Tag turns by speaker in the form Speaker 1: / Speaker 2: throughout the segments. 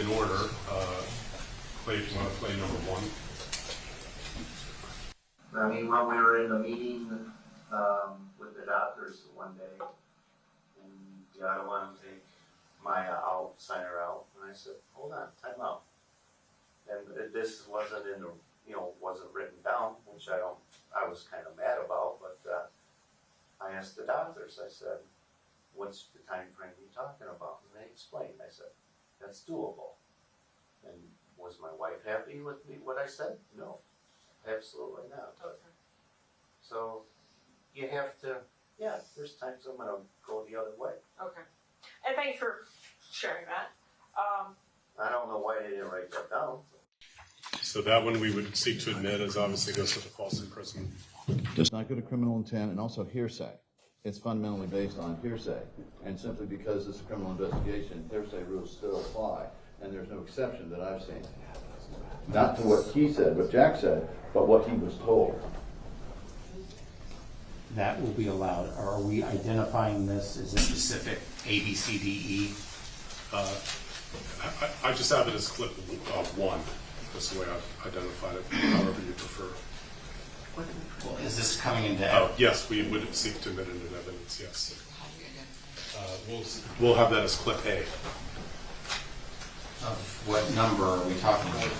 Speaker 1: in order. Clay, if you want to play number one.
Speaker 2: I mean, when we were in the meeting with the doctors one day, and the other one take Maya out, sign her out, and I said, hold on, time out. And this wasn't in the, wasn't written down, which I was kind of mad about, but I asked the doctors, I said, what's the time frame you're talking about? And they explained. I said, that's doable. And was my wife happy with me, what I said? No, absolutely not.
Speaker 3: Okay.
Speaker 2: So you have to, there's times I'm going to go the other way.
Speaker 3: Okay. And thanks for sharing that.
Speaker 2: I don't know why they didn't write that down.
Speaker 1: So that one we would seek to admit as obviously goes to the false imprisonment.
Speaker 4: Does not go to criminal intent, and also hearsay. It's fundamentally based on hearsay. And simply because it's a criminal investigation, hearsay rules still apply. And there's no exception that I've seen. Not to what he said, what Jack said, but what he was told.
Speaker 5: That will be allowed. Are we identifying this as a specific A, B, C, D, E?
Speaker 1: I just have it as clip one. That's the way I've identified it, however you prefer.
Speaker 5: Well, is this coming into
Speaker 1: Oh,
Speaker 5: evidence?
Speaker 1: yes, we would seek to admit into evidence, yes. We'll have that as clip A.
Speaker 5: Of what number are we talking about?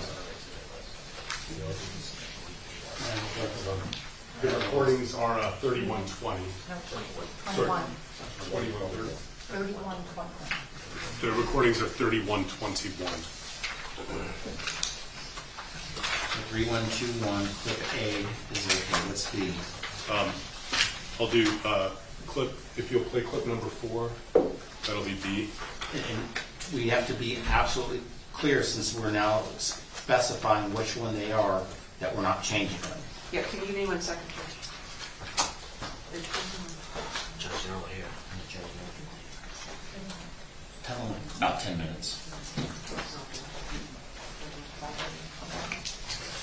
Speaker 1: The recordings are 3120.
Speaker 6: No,
Speaker 1: 21.
Speaker 6: 3120.
Speaker 1: The recordings are 3121.
Speaker 5: 3121, clip A is okay. What's B?
Speaker 1: I'll do clip, if you'll play clip number 4, that'll be B.
Speaker 5: And we have to be absolutely clear, since we're now specifying which one they are, that we're not changing them.
Speaker 3: Yeah, can you give me 1 second, please?
Speaker 7: Judge Earl here. And the judge
Speaker 5: Tell them about 10 minutes.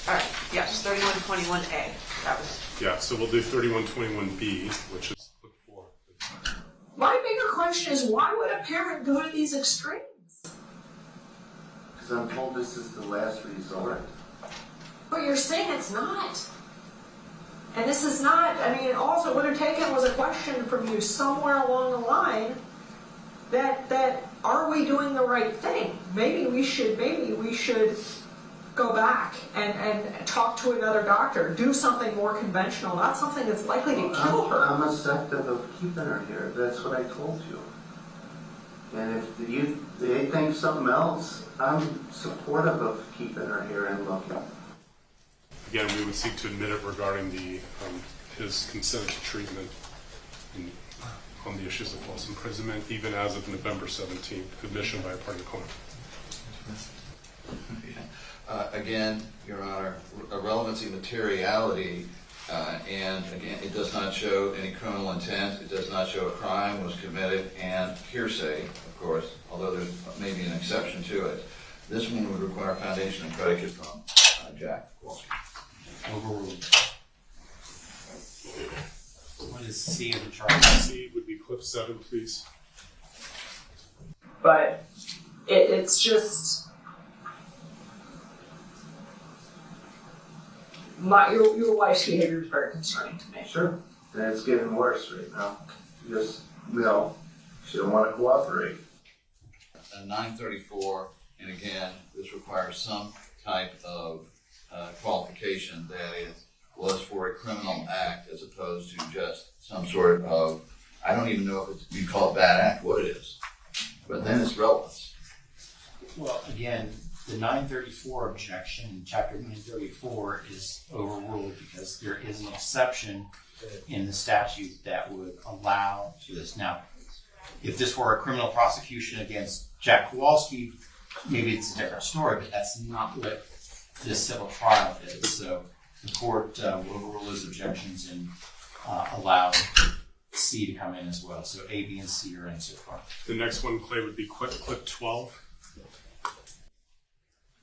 Speaker 3: All right, yes, 3121A. That was.
Speaker 1: Yeah, so we'll do 3121B, which is clip 4.
Speaker 6: My bigger question is, why would a parent go to these extremes?
Speaker 2: Because I'm told this is the last resort.
Speaker 6: But you're saying it's not. And this is not, I mean, all it would have taken was a question from you somewhere along the line that are we doing the right thing? Maybe we should go back and talk to another doctor, do something more conventional, not something that's likely to kill her.
Speaker 2: I'm effective of keeping her here. That's what I told you. And if they think something else, I'm supportive of keeping her here and looking.
Speaker 1: Again, we would seek to admit it regarding his consent to treatment on the issues of false imprisonment, even as of November 17th, admission by a party opponent.
Speaker 4: Again, Your Honor, irrelevancy, materiality, and again, it does not show any criminal intent. It does not show a crime was committed, and hearsay, of course, although there's maybe an exception to it. This one would require foundation and predicate from Jack Kowalski.
Speaker 5: Overruled. What is C of the charge?
Speaker 1: C would be clip 7, please.
Speaker 6: But it's just your wife's behavior is very concerning to me.
Speaker 2: Sure. And it's getting worse right now. Just, she don't want to cooperate.
Speaker 4: 934, and again, this requires some type of qualification that it was for a criminal act as opposed to just some sort of, I don't even know if you call it bad act, what it is. But then it's relevance.
Speaker 5: Well, again, the 934 objection, Chapter 934, is overruled because there is an exception in the statute that would allow for this. Now, if this were a criminal prosecution against Jack Kowalski, maybe it's a different story, but that's not what this civil trial is. So the court will overrule those objections and allow C to come in as well. So A, B, and C are in so far.
Speaker 1: The next one, Clay, would be clip 12.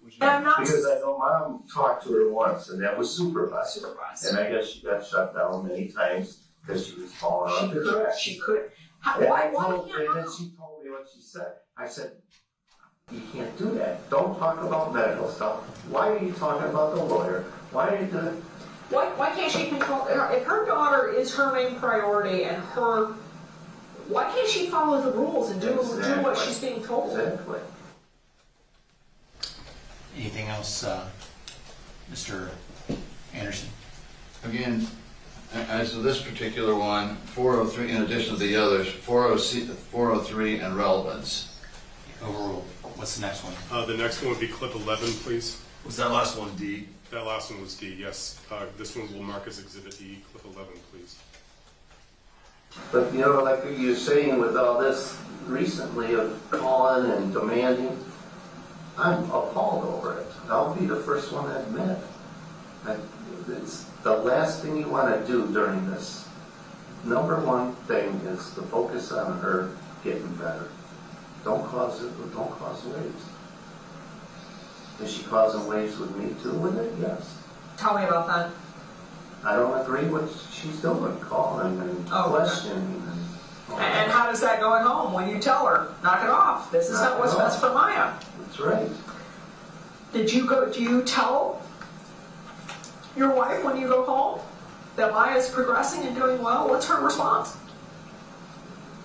Speaker 2: Because I know Mom talked to her once, and that was supervised. And I guess she got shut down many times because she was falling off the track.
Speaker 6: She could.
Speaker 2: And then she told me what she said. I said, You can't do that. Don't talk about medical stuff. Why are you talking about the lawyer? Why are you doing?
Speaker 6: Why can't she control, if her daughter is her main priority and why can't she follow the rules and do what she's being told?
Speaker 2: Exactly.
Speaker 5: Anything else, Mr. Anderson?
Speaker 4: Again, as to this particular one, 403, in addition to the others, 403 and relevance.
Speaker 5: Overruled. What's the next one?
Speaker 1: The next one would be clip 11, please.
Speaker 8: Was that last one D?
Speaker 1: That last one was D, yes. This one will mark as Exhibit E, clip 11, please.
Speaker 2: But you know, like you're saying with all this recently of calling and demanding, I'm appalled over it. I'll be the first one to admit. It's the last thing you want to do during this. Number one thing is to focus on her getting better. Don't cause waves. Is she causing waves with me too with it? Yes.
Speaker 6: Tell me about that.
Speaker 2: I don't agree with what she's doing, calling and questioning.
Speaker 6: And how does that go at home when you tell her, knock it off, this is not what's best for Maya?
Speaker 2: That's right.
Speaker 6: Do you tell your wife when you go home that Maya's progressing and doing well? What's her response?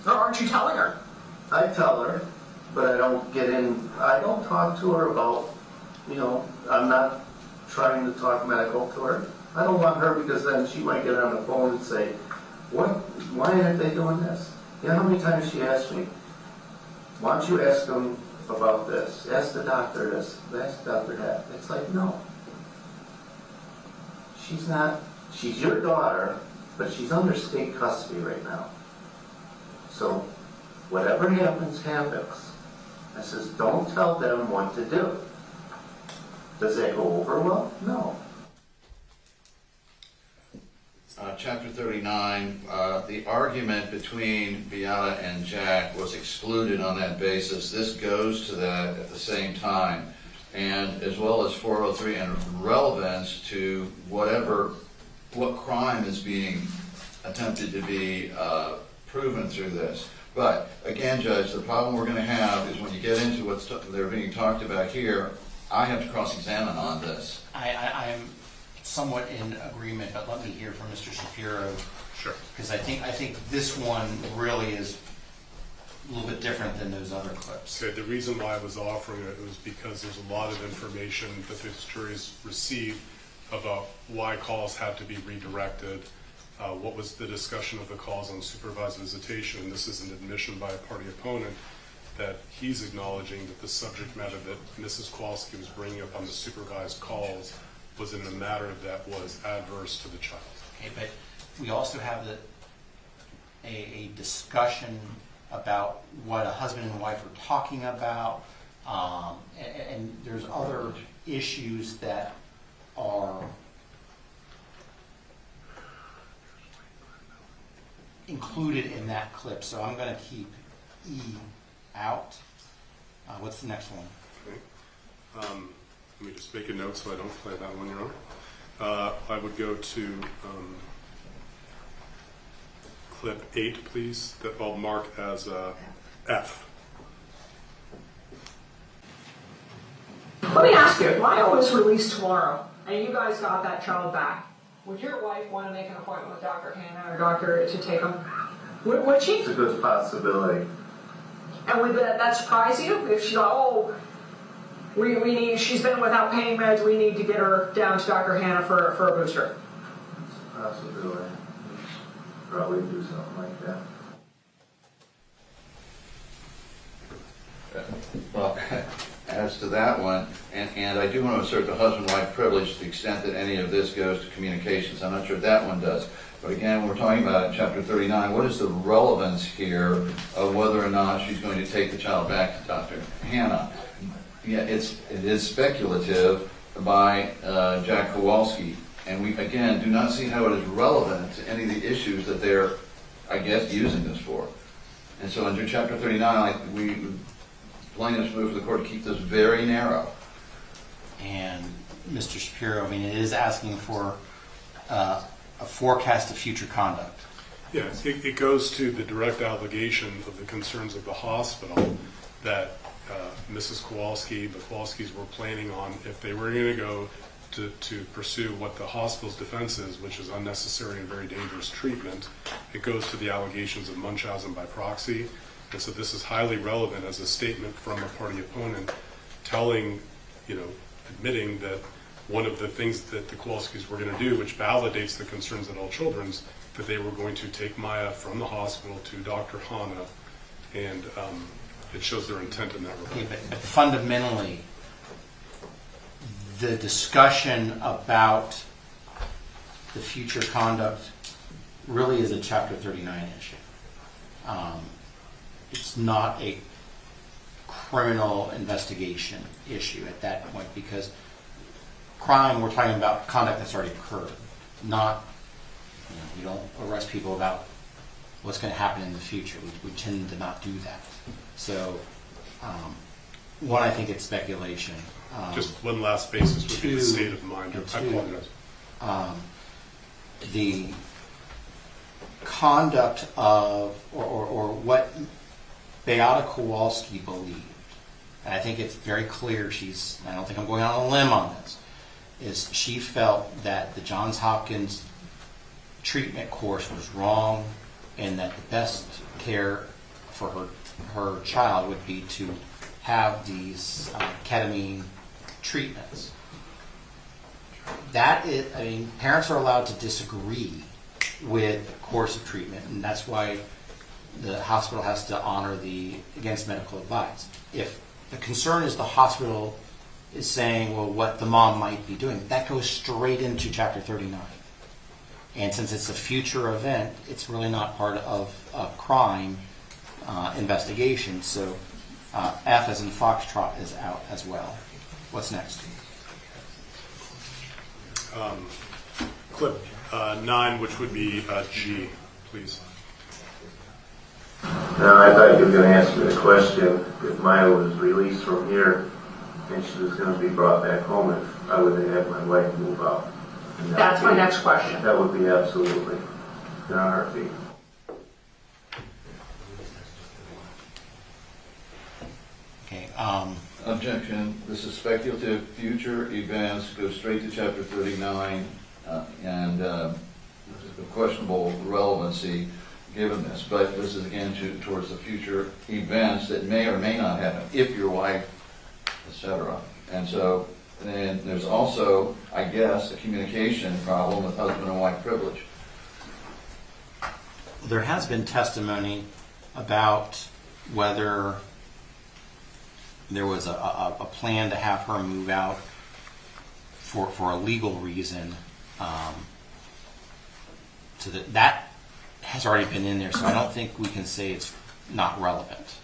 Speaker 6: Or aren't you telling her?
Speaker 2: I tell her, but I don't talk to her about, I'm not trying to talk medical to her. I don't want her because then she might get on the phone and say, why aren't they doing this? You know how many times she asked me, why don't you ask them about this? Ask the doctor this, ask the doctor that. It's like, no. She's your daughter, but she's under state custody right now. So whatever happens, happens. I says, don't tell them what to do. Does that go over well? No.
Speaker 4: Chapter 39, the argument between Beata and Jack was excluded on that basis. This goes to that at the same time, and as well as 403 and relevance to what crime is being attempted to be proven through this. But again, Judge, the problem we're going to have is when you get into what's they're being talked about here, I have to cross-examine on this.
Speaker 5: I'm somewhat in agreement, but let me hear from Mr. Shapiro.
Speaker 1: Sure.
Speaker 5: Because I think this one really is a little bit different than those other clips.
Speaker 1: Okay, the reason why I was offering it was because there's a lot of information that this jury's received about why calls had to be redirected, what was the discussion of the calls on supervised visitation. This is an admission by a party opponent that he's acknowledging that the subject matter that Mrs. Kowalski was bringing up on the supervised calls was in a matter that was adverse to the child.
Speaker 5: Okay, but we also have a discussion about what a husband and wife are talking about, and there's other issues that are included in that clip. So I'm going to keep E out. What's the next one?
Speaker 1: Okay. Let me just make a note so I don't play that one wrong. I would go to clip 8, please, that I'll mark as F.
Speaker 6: Let me ask you, if Maya was released tomorrow and you guys got that child back, would your wife want to make an appointment with Dr. Hannah or doctor to take him? Would she?
Speaker 2: It's a good possibility.
Speaker 6: And would that surprise you? If she's like, we need, she's been without pain meds, we need to get her down to Dr. Hannah for a booster.
Speaker 2: It's a possibility. Probably do something like that.
Speaker 4: Well, as to that one, and I do want to assert the husband-wife privilege to the extent that any of this goes to communications. I'm not sure that one does. But again, we're talking about in Chapter 39, what is the relevance here of whether or not she's going to take the child back to Dr. Hannah? Yeah, it is speculative by Jack Kowalski. And we, again, do not see how it is relevant to any of the issues that they're, I guess, using this for. And so under Chapter 39, plaintiffs move for the court to keep this very narrow.
Speaker 5: And Mr. Shapiro, I mean, it is asking for a forecast of future conduct.
Speaker 1: Yeah, it goes to the direct allegation of the concerns of the hospital that Mrs. Kowalski, the Kowalskis were planning on, if they were going to go to pursue what the hospital's defense is, which is unnecessary and very dangerous treatment, it goes to the allegations of Munchausen by proxy. And so this is highly relevant as a statement from a party opponent telling, admitting that one of the things that the Kowalskis were going to do, which validates the concerns at All Children's, that they were going to take Maya from the hospital to Dr. Hanna, and it shows their intent in that regard.
Speaker 5: Okay, but fundamentally, the discussion about the future conduct really is a Chapter 39 issue. It's not a criminal investigation issue at that point, because crime, we're talking about conduct that's already occurred, not, you don't arrest people about what's going to happen in the future. We tend to not do that. So, one, I think it's speculation.
Speaker 1: Just one last basis would be the
Speaker 5: two-
Speaker 1: state of mind.
Speaker 5: and
Speaker 1: I
Speaker 5: two,
Speaker 1: apologize.
Speaker 5: The conduct of, or what Beata Kowalski believed, and I think it's very clear I don't think I'm going on a limb on this, is she felt that the Johns Hopkins treatment course was wrong, and that the best care for her child would be to have these ketamine treatments. That is, parents are allowed to disagree with the course of treatment, and that's why the hospital has to honor the against medical advice. If the concern is the hospital is saying, well, what the mom might be doing, that goes straight into Chapter 39. And since it's a future event, it's really not part of a crime investigation. So F as in Foxtrot is out as well. What's next?
Speaker 1: Clip 9, which would be G, please.
Speaker 2: Now, I thought you were going to ask me the question, if Maya was released from here and she was going to be brought back home, if I would have had my wife move out. And
Speaker 6: That's my next question.
Speaker 2: That would be absolutely in our feet.
Speaker 5: Okay.
Speaker 4: Objection. This is speculative. Future events go straight to Chapter 39, and of questionable relevancy given this. But this is again towards the future events that may or may not happen if your wife, etc. And so, then there's also, I guess, a communication problem with husband and wife privilege.
Speaker 5: There has been testimony about whether there was a plan to have her move out for a legal reason. So that has already been in there, so I don't think we can say it's not relevant.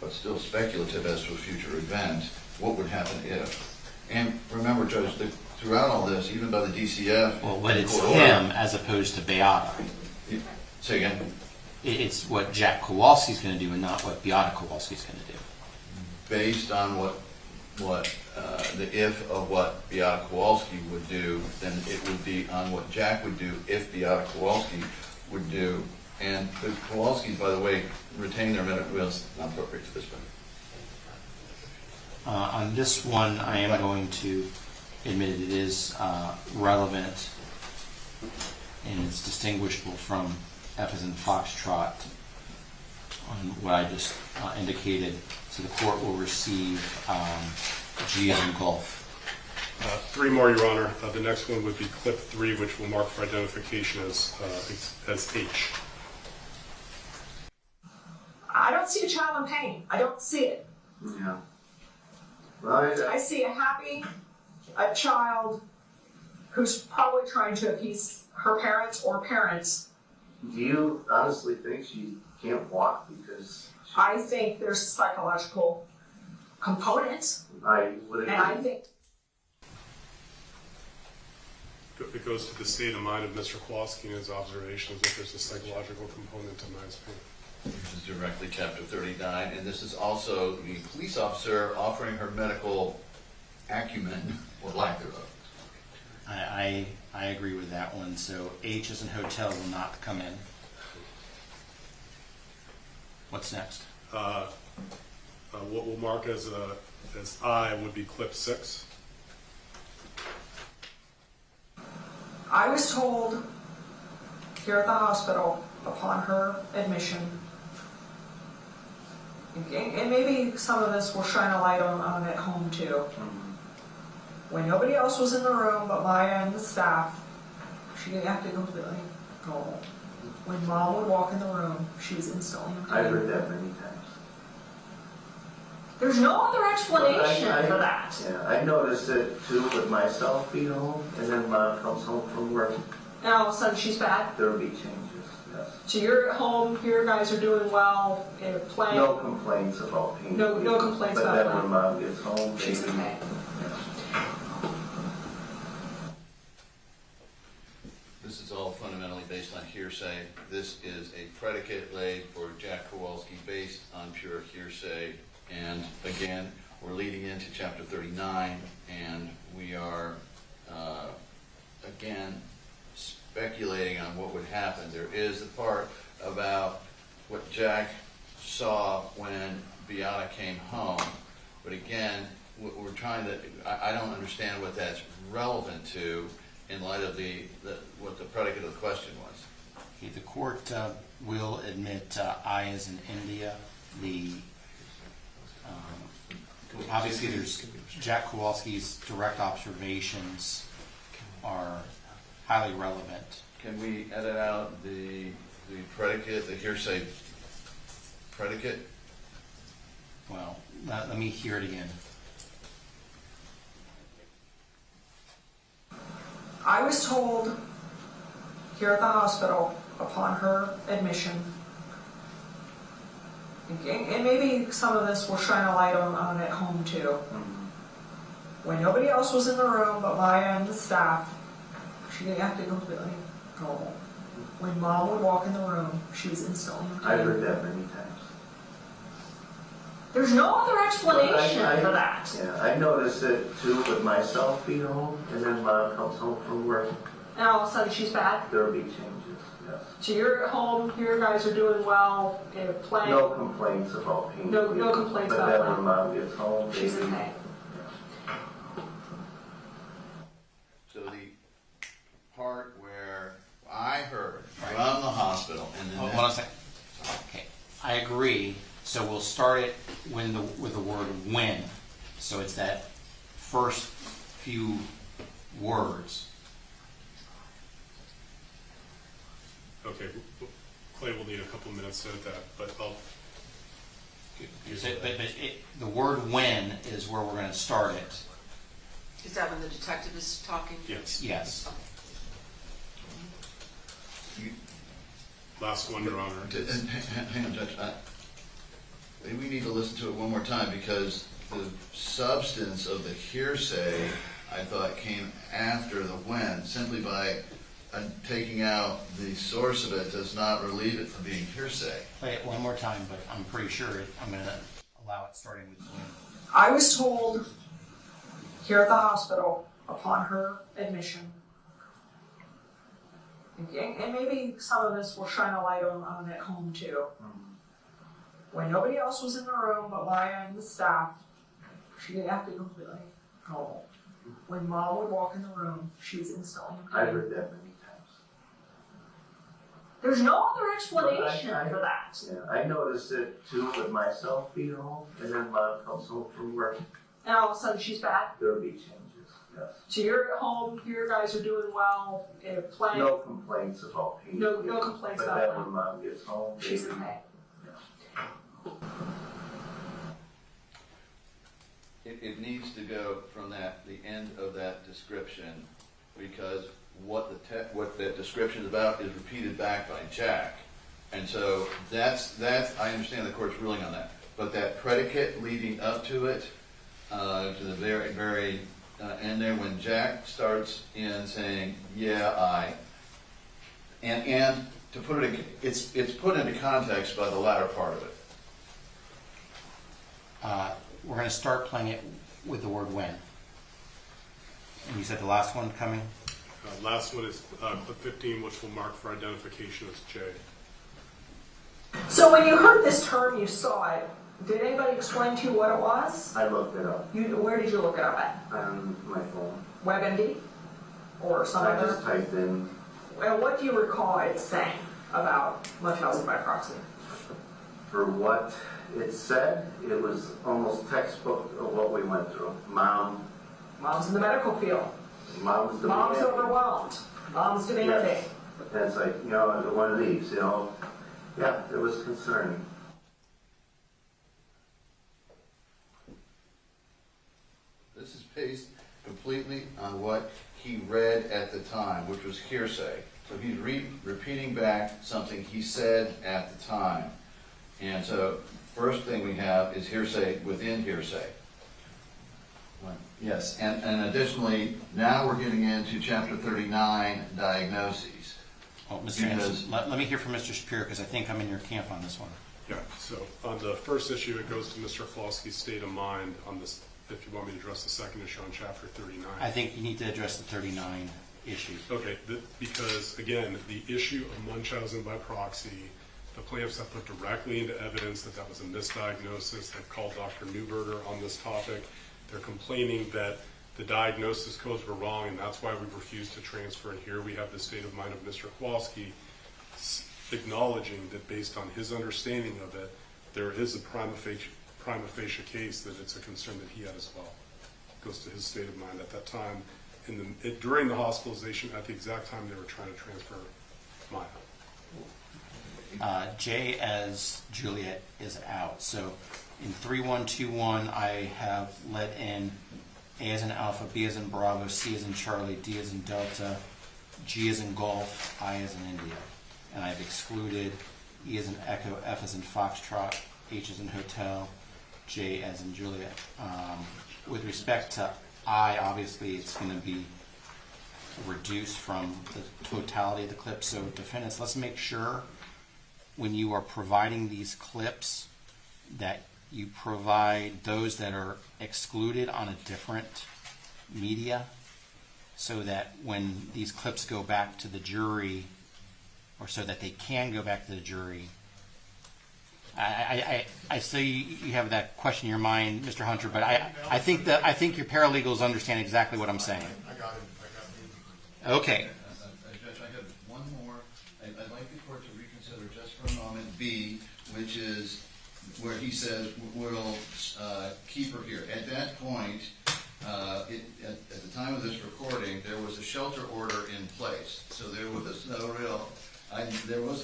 Speaker 4: But still speculative as to a future event. What would happen if? And remember, Judge, that throughout all this, even by the DCF...
Speaker 5: Well, but it's
Speaker 4: court
Speaker 5: him
Speaker 4: order-
Speaker 5: as opposed to Beata.
Speaker 4: Say again?
Speaker 5: It's what Jack Kowalski's going to do and not what Beata Kowalski's going to do.
Speaker 4: Based on what the if of what Beata Kowalski would do, then it would be on what Jack would do if Beata Kowalski would do. And the Kowalskis, by the way, retain their minute wills, not appropriate to this point.
Speaker 5: On this one, I am going to admit it is relevant, and it's distinguishable from F as in Foxtrot on what I just indicated. So the court will receive G as in golf.
Speaker 1: 3 more, Your Honor. The next one would be clip 3, which will mark for identification as H.
Speaker 6: I don't see a child in pain. I don't see it.
Speaker 2: Yeah. Well,
Speaker 6: I see a child who's probably trying to appease her parents or parents.
Speaker 2: do you honestly think she can't walk because
Speaker 6: I think there's a psychological component,
Speaker 2: I would
Speaker 6: and I think
Speaker 1: It goes to the state of mind of Mr. Kowalski and his observations that there's a psychological component to Maya's pain.
Speaker 4: This is directly Chapter 39, and this is also the police officer offering her medical acumen or lack thereof.
Speaker 5: I agree with that one. So H as in hotel will not come in. What's next?
Speaker 1: What we'll mark as I would be clip 6.
Speaker 6: I was told here at the hospital upon her admission, and maybe some of this will shine a light on at home too. When nobody else was in the room but Maya and the staff, she acted completely normal. When Mom would walk in the room, she was instantly in
Speaker 2: I've
Speaker 6: pain.
Speaker 2: heard that many times.
Speaker 6: There's no other explanation
Speaker 2: But
Speaker 6: for that.
Speaker 2: Yeah, I noticed it too with myself being home, and then Mom comes home from work,
Speaker 6: And all of a sudden she's bad.
Speaker 2: there will be changes, yes.
Speaker 6: So you're at home, your guys are doing well, playing.
Speaker 2: No complaints about pain.
Speaker 6: No complaints
Speaker 2: but
Speaker 6: about
Speaker 2: then
Speaker 6: that.
Speaker 2: when Mom gets home,
Speaker 6: She's in
Speaker 2: maybe,
Speaker 6: pain.
Speaker 4: This is all fundamentally based on hearsay. This is a predicate laid for Jack Kowalski based on pure hearsay. And again, we're leading into chapter 39, and we are, again, speculating on what would happen. There is the part about what Jack saw when Beata came home. But again, we're trying to, I don't understand what that's relevant to in light of what the predicate of the question was.
Speaker 5: Okay, the court will admit I as in India. Obviously, there's Jack Kowalski's direct observations are highly relevant.
Speaker 4: Can we edit out the predicate, the hearsay predicate?
Speaker 5: Well, let me hear it again.
Speaker 6: I was told here at the hospital upon her admission, and maybe some of this will shine a light on at home too. When nobody else was in the room but Maya and the staff, she acted completely normal. When Mom would walk in the room, she was instantly in pain.
Speaker 2: I've heard that many times.
Speaker 6: There's no other explanation
Speaker 2: But
Speaker 6: for that.
Speaker 2: Yeah, I noticed it too with myself being home, and then Mom comes home from work,
Speaker 6: And all of a sudden she's bad.
Speaker 2: there will be changes, yes.
Speaker 6: So you're at home, your guys are doing well, playing.
Speaker 2: No complaints about pain.
Speaker 6: No complaints
Speaker 2: but
Speaker 6: about
Speaker 2: then
Speaker 6: that.
Speaker 2: when Mom gets home,
Speaker 6: She's in
Speaker 2: maybe-
Speaker 6: pain.
Speaker 4: So the part where I heard from the hospital and then
Speaker 5: Hold on a second. Okay, I agree. So we'll start it with the word when. So it's that first few words.
Speaker 1: Okay, Clay will need a couple minutes to edit that, but I'll.
Speaker 5: The word when is where we're going to start it.
Speaker 3: Is that when the detective is talking?
Speaker 1: Yes.
Speaker 5: Yes.
Speaker 1: Last one, Your Honor.
Speaker 4: Hang on, Judge. Maybe we need to listen to it one more time because the substance of the hearsay, I thought, came after the when. Simply by taking out the source of it does not relieve it from being hearsay.
Speaker 5: Play it one more time, but I'm pretty sure I'm going to allow it starting with when.
Speaker 6: I was told here at the hospital upon her admission, and maybe some of this will shine a light on at home too. When nobody else was in the room but Maya and the staff, she acted completely normal. When Mom would walk in the room, she was instantly in
Speaker 2: I've
Speaker 6: pain.
Speaker 2: heard that many times.
Speaker 6: There's no other explanation
Speaker 2: But
Speaker 6: for that.
Speaker 2: Yeah, I noticed it too with myself being home, and then Mom comes home from work,
Speaker 6: And all of a sudden she's bad.
Speaker 2: there will be changes, yes.
Speaker 6: So you're at home, your guys are doing well, playing.
Speaker 2: No complaints about pain.
Speaker 6: No complaints
Speaker 2: but
Speaker 6: about
Speaker 2: then
Speaker 6: that.
Speaker 2: when Mom gets home,
Speaker 6: She's in
Speaker 2: maybe-
Speaker 6: pain.
Speaker 4: It needs to go from the end of that description because what that description is about is repeated back by Jack. And so that's I understand the court's ruling on that. But that predicate leading up to it, to the very, very end there, when Jack starts in saying, yeah, and to put it, it's put into context by the latter part of it.
Speaker 5: We're going to start playing it with the word when. And you said the last one coming?
Speaker 1: Last one is clip 15, which will mark for identification as J.
Speaker 6: So when you heard this term, you saw it. Did anybody explain to you what it was?
Speaker 2: I looked it up
Speaker 6: Where did you look it up at?
Speaker 2: on my phone.
Speaker 6: WebMD? Or some
Speaker 2: I
Speaker 6: other?
Speaker 2: just typed in,
Speaker 6: And what do you recall it saying about Munchausen by proxy?
Speaker 2: for what it said, it was almost textbook of what we went through. Mom's
Speaker 6: In the medical field.
Speaker 2: Mom's
Speaker 6: Overwhelmed. Mom's demanding.
Speaker 2: Yes. And it's like, one of these, Yeah, it was concerning.
Speaker 4: This is based completely on what he read at the time, which was hearsay. So he's repeating back something he said at the time. And so first thing we have is hearsay within hearsay. Yes, and additionally, now we're getting into chapter 39, diagnoses.
Speaker 5: Well, Mr. Anderson, let me hear from Mr. Shapiro, because I think I'm in your camp on this one.
Speaker 1: Yeah, so on the first issue, it goes to Mr. Kowalski's state of mind on this, if you want me to address the second issue on chapter 39.
Speaker 5: I think you need to address the 39 issue.
Speaker 1: Okay, because again, the issue of Munchausen by proxy, the plaintiffs have put directly into evidence that that was a misdiagnosis. They've called Dr. Newberger on this topic. They're complaining that the diagnosis codes were wrong, and that's why we refused to transfer. And here we have the state of mind of Mr. Kowalski acknowledging that based on his understanding of it, there is a prima facie case that it's a concern that he had as well. It goes to his state of mind at that time, during the hospitalization, at the exact time they were trying to transfer Maya.
Speaker 5: J as Juliet is out. So in 3121, I have let in A as in Alpha, B as in Bravo, C as in Charlie, D as in Delta, G as in Golf, I as in India. And I've excluded E as in Echo, F as in Foxtrot, H as in Hotel, J as in Juliet. With respect to I, obviously it's going to be reduced from the totality of the clip. So defendants, let's make sure when you are providing these clips that you provide those that are excluded on a different media, so that when these clips go back to the jury, or so that they can go back to the jury. I see you have that question in your mind, Mr. Hunter, but I think your paralegals understand exactly what I'm saying.
Speaker 8: I got it.
Speaker 5: Okay.
Speaker 4: Judge, I have one more. I'd like the court to reconsider just for a moment B, which is where he says we'll keep her here. At that point, at the time of this recording, there was a shelter order in place, so there was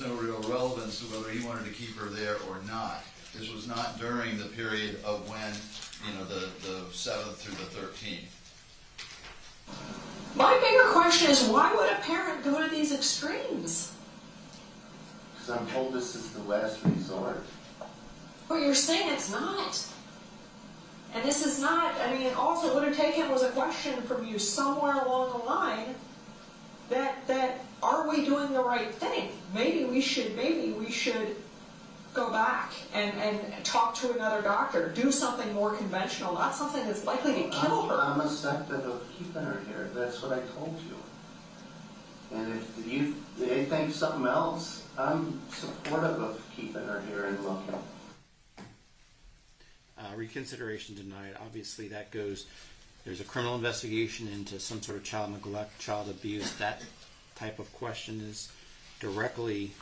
Speaker 4: no real relevance to whether he wanted to keep her there or not. This was not during the period of when, the 7th through the 13th.
Speaker 6: My bigger question is, why would a parent go to these extremes?
Speaker 2: Because I'm told this is the last resort.
Speaker 6: But you're saying it's not. And this is not, also what would have taken was a question from you somewhere along the line that are we doing the right thing? Maybe we should go back and talk to another doctor, do something more conventional, not something that's likely to kill her.
Speaker 2: I'm accepted of keeping her here. That's what I told you. And if they think something else, I'm supportive of keeping her here and looking.
Speaker 5: Reconsideration denied. Obviously, that goes. There's a criminal investigation into some sort of child neglect, child abuse. That type of question is directly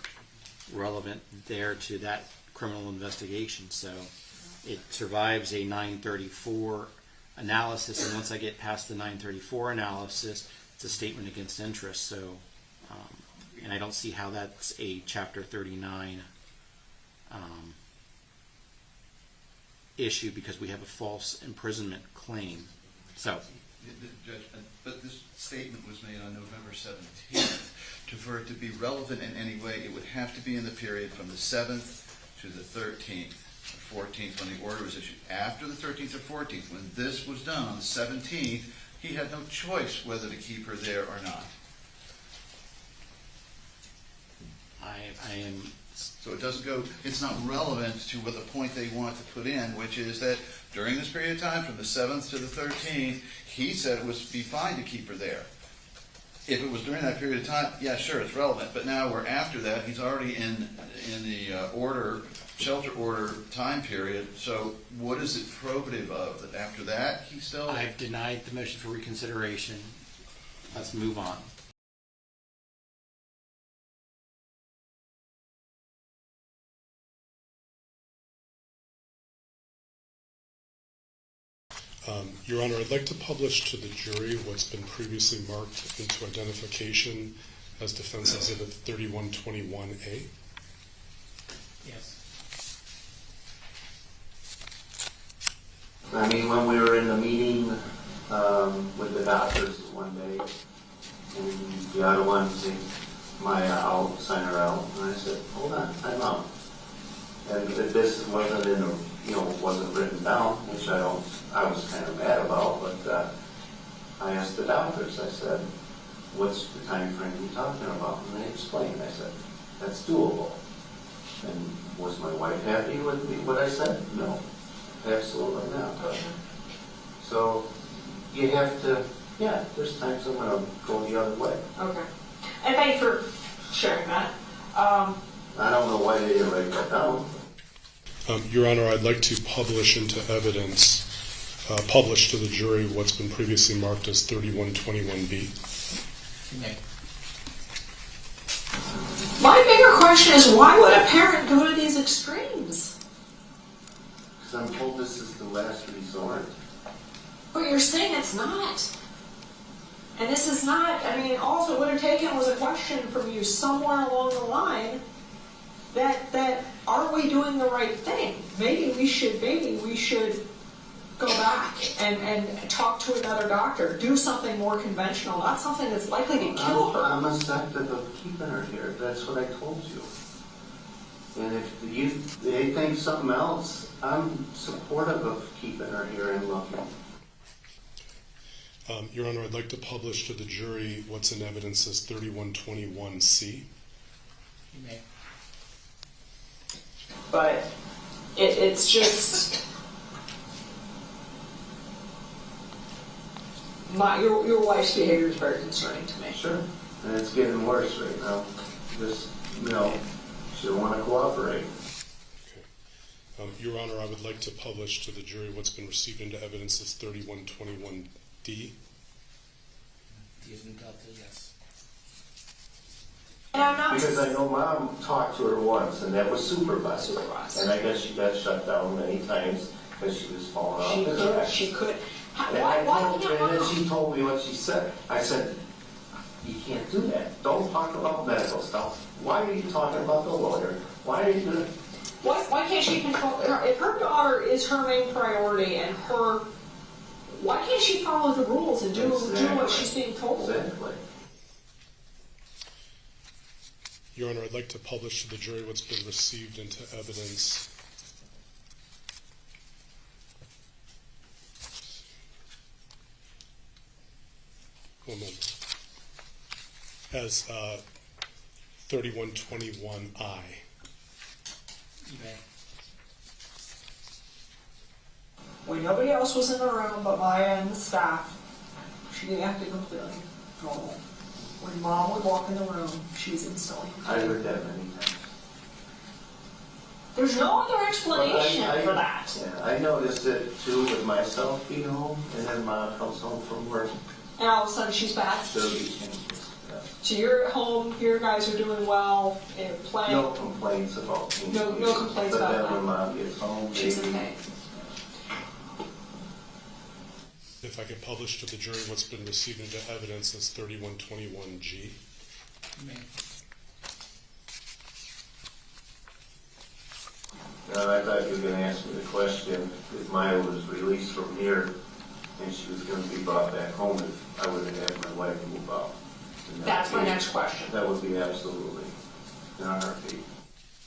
Speaker 5: relevant there to that criminal investigation. So it survives a 934 analysis, and once I get past the 934 analysis, it's a statement against interest. So, and I don't see how that's a Chapter 39 issue, because we have a false imprisonment claim. So,
Speaker 4: Judge, but this statement was made on November 17th. For it to be relevant in any way, it would have to be in the period from the 7th to the 13th or 14th when the order was issued. After the 13th or 14th, when this was done on the 17th, he had no choice whether to keep her there or not.
Speaker 5: I am
Speaker 4: So it doesn't go, it's not relevant to what the point they want to put in, which is that during this period of time, from the 7th to the 13th, he said it would be fine to keep her there. If it was during that period of time, yeah, sure, it's relevant. But now we're after that. He's already in the shelter order time period. So what is it probative of? That after that, he still...
Speaker 5: I've denied the motion for reconsideration. Let's move on.
Speaker 1: Your Honor, I'd like to publish to the jury what's been previously marked into identification as Defense Exhibit 3121A.
Speaker 5: Yes.
Speaker 2: I mean, when we were in the meeting with the doctors one day, and the other one said, Maya, I'll sign her out. And I said, hold on, time out. And if this wasn't in the, wasn't written down, which I was kind of mad about, but I asked the doctors, I said, what's the time frame you talking about? And they explained. I said, that's doable. And was my wife happy with what I said? No, absolutely not. So you have to, there's times I'm going to go the other way.
Speaker 6: Okay. And thanks for sharing that.
Speaker 2: I don't know why they didn't write that down.
Speaker 1: Your Honor, I'd like to publish into evidence, publish to the jury what's been previously marked as 3121B.
Speaker 5: Okay.
Speaker 6: My bigger question is, why would a parent go to these extremes?
Speaker 2: Because I'm told this is the last resort.
Speaker 6: But you're saying it's not. And this is not, all it would have taken was a question from you somewhere along the line that are we doing the right thing? Maybe we should go back and talk to another doctor, do something more conventional, not something that's likely to kill her.
Speaker 2: I'm receptive of keeping her here. That's what I told you. And if they think something else, I'm supportive of keeping her here and looking.
Speaker 1: Your Honor, I'd like to publish to the jury what's in evidence as 3121C.
Speaker 5: You may.
Speaker 6: But it's just your wife's behavior is very concerning to me.
Speaker 2: Sure. And it's getting worse right now. Just, she don't want to cooperate.
Speaker 1: Okay. Your Honor, I would like to publish to the jury what's been received into evidence as 3121D.
Speaker 5: D as in Delta, yes.
Speaker 6: And I'm not
Speaker 2: Because I know Mom talked to her once, and that was supervised.
Speaker 6: Supervised.
Speaker 2: And I guess she got shut down many times because she was falling off the track.
Speaker 6: She could.
Speaker 2: And then she told me what she said. I said, you can't do that. Don't talk about medical stuff. Why are you talking about the lawyer? Why are you doing...
Speaker 6: Why can't she control her? If her daughter is her main priority and why can't she follow the rules and do what she's being told?
Speaker 2: Exactly.
Speaker 1: Your Honor, I'd like to publish to the jury what's been received into evidence as 3121I.
Speaker 5: You may.
Speaker 6: When nobody else was in the room but Maya and the staff, she acted completely normal. When Mom would walk in the room, she's instantly
Speaker 2: I heard that many times.
Speaker 6: There's no other explanation for that.
Speaker 2: Yeah, I noticed it too with myself being home, and then Mom comes home from work.
Speaker 6: And all of a sudden she's back.
Speaker 2: There'll be changes. Yeah.
Speaker 6: So you're at home, your guys are doing well, and playing.
Speaker 2: No complaints about things.
Speaker 6: No complaints
Speaker 2: but
Speaker 6: about
Speaker 2: then
Speaker 6: that.
Speaker 2: when Mom gets home,
Speaker 6: She's
Speaker 2: maybe-
Speaker 6: okay.
Speaker 1: If I could publish to the jury what's been received into evidence as 3121G.
Speaker 5: You may.
Speaker 2: I thought you were going to ask me the question if Maya was released from here and she was going to be brought back home, if I would have had my wife move out.
Speaker 6: That's my next question.
Speaker 2: That would be absolutely in a heartbeat.